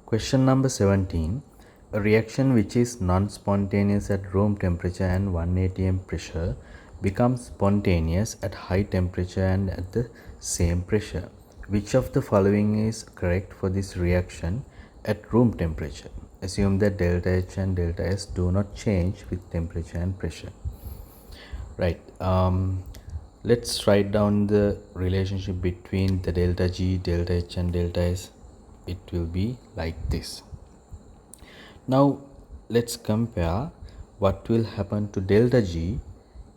Question number 17. A reaction which is non-spontaneous at room temperature and 1 atm pressure becomes spontaneous at high temperature and at the same pressure. Which of the following is correct for this reaction at room temperature? Assume that delta H and delta S do not change with temperature and pressure. Right. Let's write down the relationship between the delta G, delta H and delta S. It will be like this. Now let's compare what will happen to delta G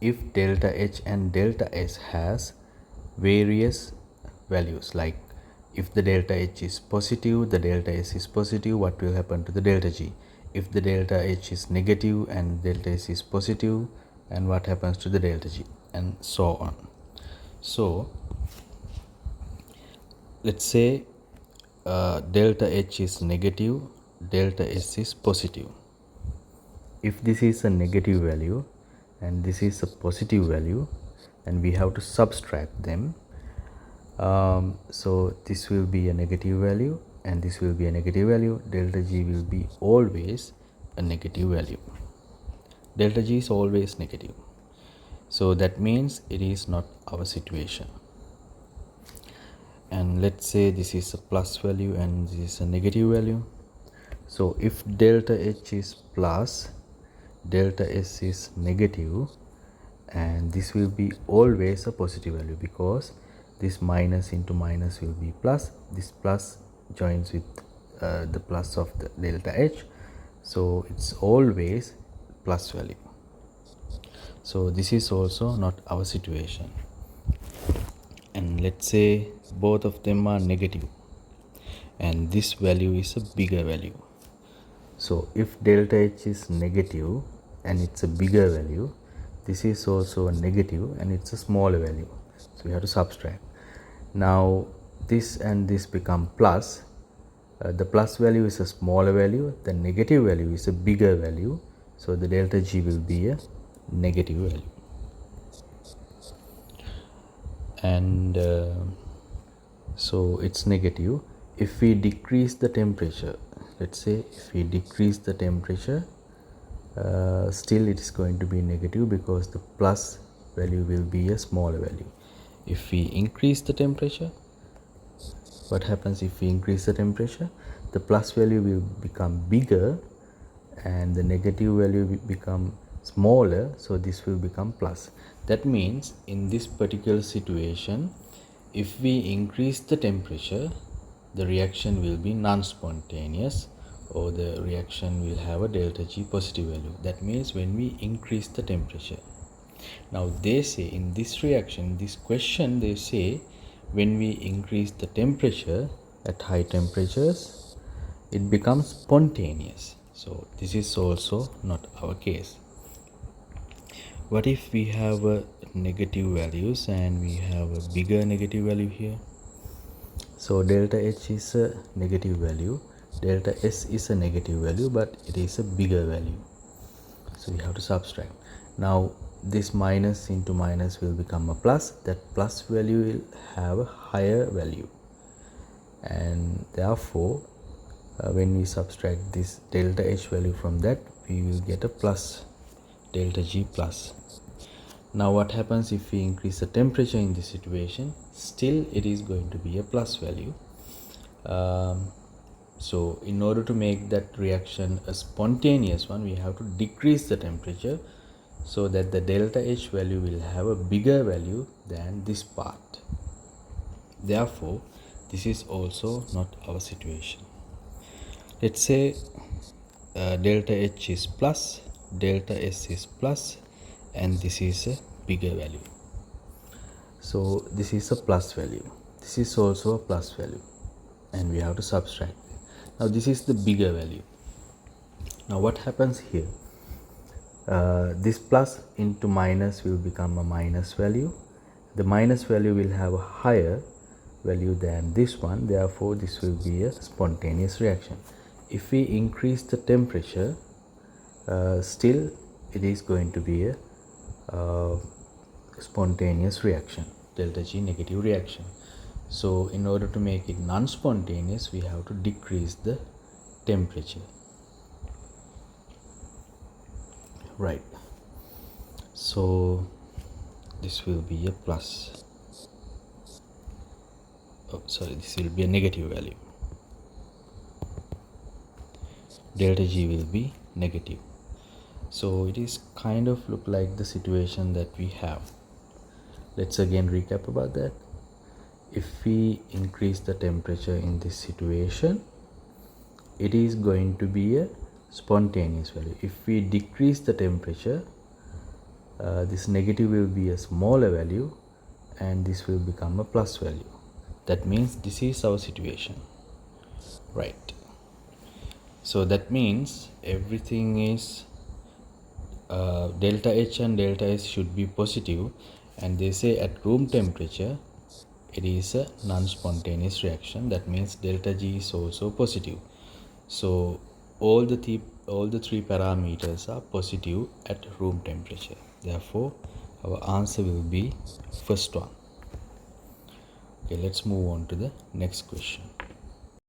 if delta H and delta S has various values. Like if the delta H is positive, the delta S is positive, what will happen to the delta G? If the delta H is negative and delta S is positive, and what happens to the delta G, and so on. So let's say delta H is negative, delta S is positive. If this is a negative value and this is a positive value, and we have to subtract them, so this will be a negative value and this will be a negative value. Delta G will be always a negative value. Delta G is always negative, so that means it is not our situation. And let's say this is a plus value and this is a negative value. So if delta H is plus, delta S is negative, and this will be always a positive value because this minus into minus will be plus. This plus joins with the plus of the delta H, so it's always plus value. So this is also not our situation. And let's say both of them are negative and this value is a bigger value. So if delta H is negative and it's a bigger value, this is also a negative and it's a smaller value, so we have to subtract. Now this and this become plus. The plus value is a smaller value, the negative value is a bigger value, so the delta G will be a negative value. And so it's negative. If we decrease the temperature, let's say if we decrease the temperature, still it is going to be negative because the plus value will be a smaller value. If we increase the temperature, what happens if we increase the temperature? The plus value will become bigger and the negative value will become smaller, so this will become plus. That means in this particular situation, if we increase the temperature, the reaction will be non-spontaneous, or the reaction will have a delta G positive value. That means when we increase the temperature. Now they say in this reaction, this question, they say when we increase the temperature at high temperatures, it becomes spontaneous. So this is also not our case. What if we have negative values and we have a bigger negative value here? So delta H is a negative value, delta S is a negative value, but it is a bigger value, so we have to subtract. Now this minus into minus will become a plus. That plus value will have a higher value, and therefore when we subtract this delta H value from that, we will get a plus, delta G plus. Now what happens if we increase the temperature in this situation? Still it is going to be a plus value. So in order to make that reaction a spontaneous one, we have to decrease the temperature so that the delta H value will have a bigger value than this part. Therefore this is also not our situation. Let's say delta H is plus, delta S is plus, and this is a bigger value. So this is a plus value, this is also a plus value, and we have to subtract. Now this is the bigger value. Now what happens here? This plus into minus will become a minus value. The minus value will have a higher value than this one, therefore this will be a spontaneous reaction. If we increase the temperature, still it is going to be a spontaneous reaction, delta G negative reaction. So in order to make it non-spontaneous, we have to decrease the temperature. Right, so this will be a plus, this will be a negative value. Delta G will be negative. So it is kind of look like the situation that we have. Let's again recap about that. If we increase the temperature in this situation, it is going to be a spontaneous value. If we decrease the temperature, this negative will be a smaller value and this will become a plus value. That means this is our situation, right? So that means everything is delta H and delta S should be positive, and they say at room temperature it is a non-spontaneous reaction. That means delta G is also positive. So all the three parameters are positive at room temperature. Therefore our answer will be first one. Okay, let's move on to the next question.